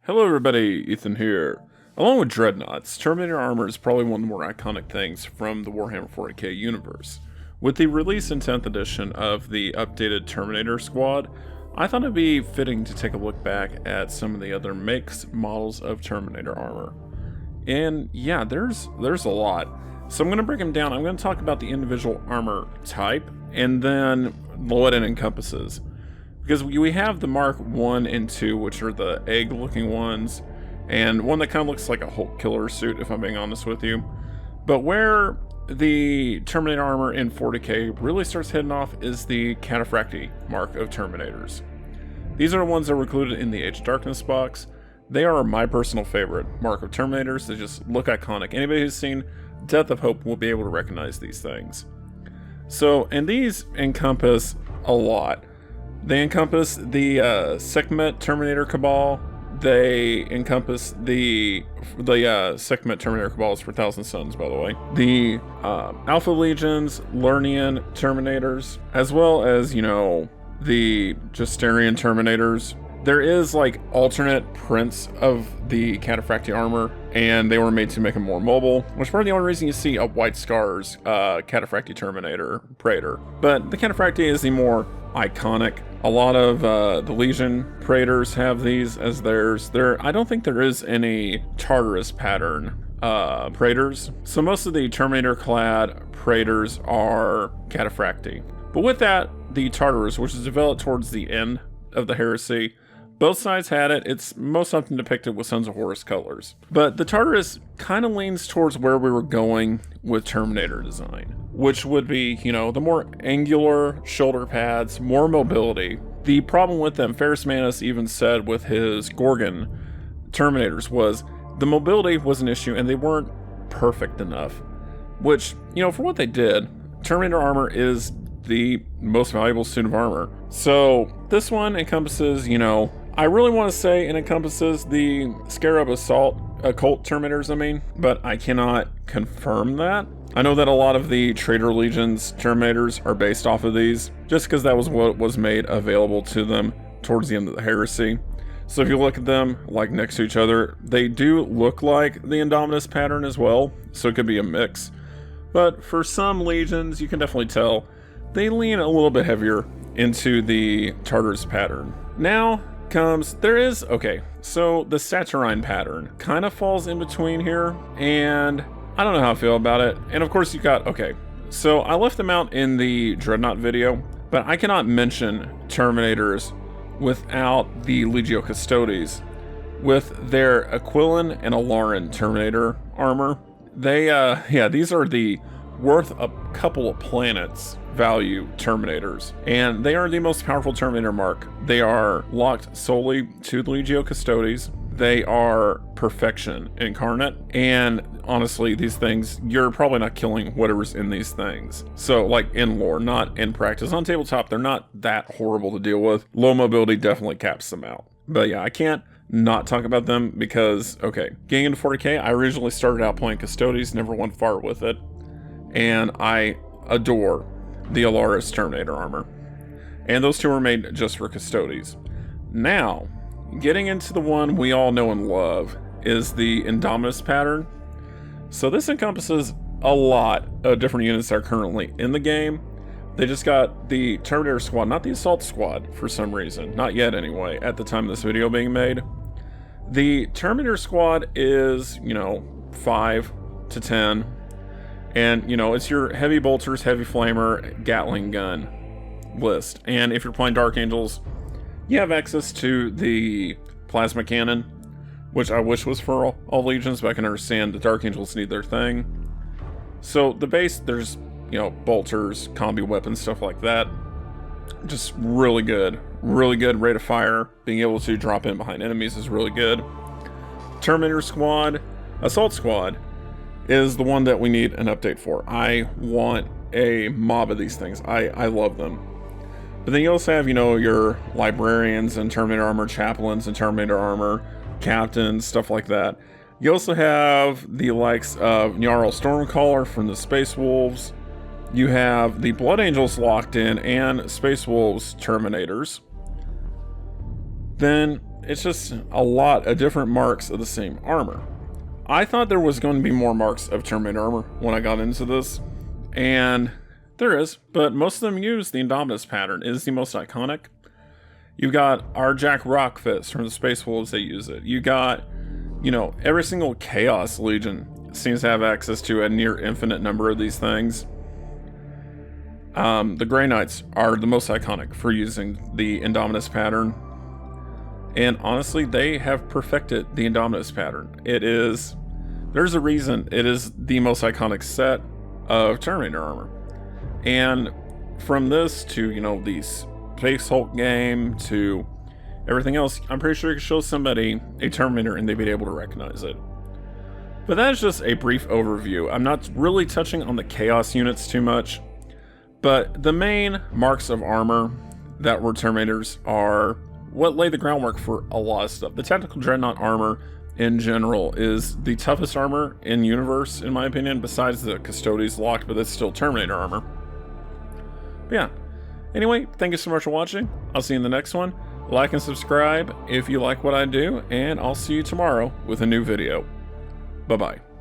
Hello everybody, Ethan here. Along with Dreadnoughts, Terminator armor is probably one of the more iconic things from the Warhammer 40k universe. With the release in 10th edition of the updated Terminator squad, I thought it'd be fitting to take a look back at some of the other makes, models of Terminator armor. And yeah, there's a lot. So I'm going to break them down. I'm going to talk about the individual armor type, and then what it encompasses. Because we have the Mark 1 and 2, which are the egg-looking ones, and one that kind of looks like a Hulk killer suit, if I'm being honest with you. But where the Terminator armor in 40k really starts heading off is the Cataphractii mark of Terminators. These are the ones that were included in the Age of Darkness box. They are my personal favorite mark of Terminators. They just look iconic. Anybody who's seen Death of Hope will be able to recognize these things. So, and these encompass a lot. They encompass the Sekhmet Terminator Cabal. They encompass the Sekhmet Terminator Cabals for Thousand Suns, by the way. The Alpha Legions, Lernian Terminators, as well as, you know, the Justerian Terminators. There is like alternate prints of the Cataphractii armor, and they were made to make them more mobile, which is probably the only reason you see a White Scars Cataphractii Terminator Praetor. But the Cataphractii is the more iconic. A lot of the Legion Praetors have these as theirs. I don't think there is any Tartarus pattern Praetors. So most of the Terminator clad Praetors are Cataphractii. But with that, the Tartarus, which is developed towards the end of the Heresy, both sides had it. It's most often depicted with Sons of Horus colors. But the Tartarus kind of leans towards where we were going with Terminator design, which would be, you know, the more angular shoulder pads, more mobility. The problem with them, Ferrus Manus even said with his Gorgon Terminators, was the mobility was an issue and they weren't perfect enough. Which, you know, for what they did, Terminator armor is the most valuable suit of armor. So this one encompasses, you know, I really want to say it encompasses the Scarab Occult Terminators, but I cannot confirm that. I know that a lot of the Traitor Legions Terminators are based off of these, just because that was what was made available to them towards the end of the Heresy. So if you look at them like next to each other, they do look like the Indominus pattern as well, so it could be a mix. But for some legions, you can definitely tell they lean a little bit heavier into the Tartarus pattern. Now comes, so the Saturnine pattern kind of falls in between here, and I don't know how I feel about it. And of course you got, so I left them out in the Dreadnought video, but I cannot mention Terminators without the Legio Custodes with their Aquilon and Alaran Terminator armor. They, these are the worth a couple of planets value Terminators, and they are the most powerful Terminator mark. They are locked solely to the Legio Custodes. They are perfection incarnate, and honestly, these things, you're probably not killing whatever's in these things. So like in lore, not in practice. On tabletop, they're not that horrible to deal with. Low mobility definitely caps them out. But yeah, I can't not talk about them because, getting into 40k, I originally started out playing Custodes, never went far with it, and I adore the Alaris Terminator armor. And those two were made just for Custodes. Now, getting into the one we all know and love is the Indominus pattern. So this encompasses a lot of different units that are currently in the game. They just got the Terminator squad, not the Assault squad for some reason. Not yet anyway, at the time of this video being made. The Terminator squad is, 5 to 10. And, it's your heavy bolters, heavy flamer, Gatling gun list. And if you're playing Dark Angels, you have access to the plasma cannon, which I wish was for all legions, but I can understand the Dark Angels need their thing. So the base, there's, bolters, combi weapons, stuff like that. Just really good rate of fire. Being able to drop in behind enemies is really good. Terminator squad, Assault squad is the one that we need an update for. I want a mob of these things. I love them. But then you also have, your librarians and Terminator armor, chaplains and Terminator armor, captains, stuff like that. You also have the likes of Gnarl Stormcaller from the Space Wolves. You have the Blood Angels locked in and Space Wolves Terminators. Then it's just a lot of different marks of the same armor. I thought there was going to be more marks of Terminator armor when I got into this, and there is, but most of them use the Indominus pattern. It is the most iconic. You've got our Jack Rockfist from the Space Wolves, they use it. You got, every single Chaos Legion seems to have access to a near infinite number of these things. The Grey Knights are the most iconic for using the Indominus pattern. And honestly, they have perfected the Indominus pattern. There's a reason it is the most iconic set of Terminator armor. And from this to, the Space Hulk game to everything else, I'm pretty sure you could show somebody a Terminator and they'd be able to recognize it. But that is just a brief overview. I'm not really touching on the Chaos units too much, but the main marks of armor that were Terminators are what laid the groundwork for a lot of stuff. The Tactical Dreadnought armor in general is the toughest armor in universe, in my opinion, besides the Custodes locked, but it's still Terminator armor. But yeah. Anyway, thank you so much for watching. I'll see you in the next one. Like and subscribe if you like what I do, and I'll see you tomorrow with a new video. Bye-bye.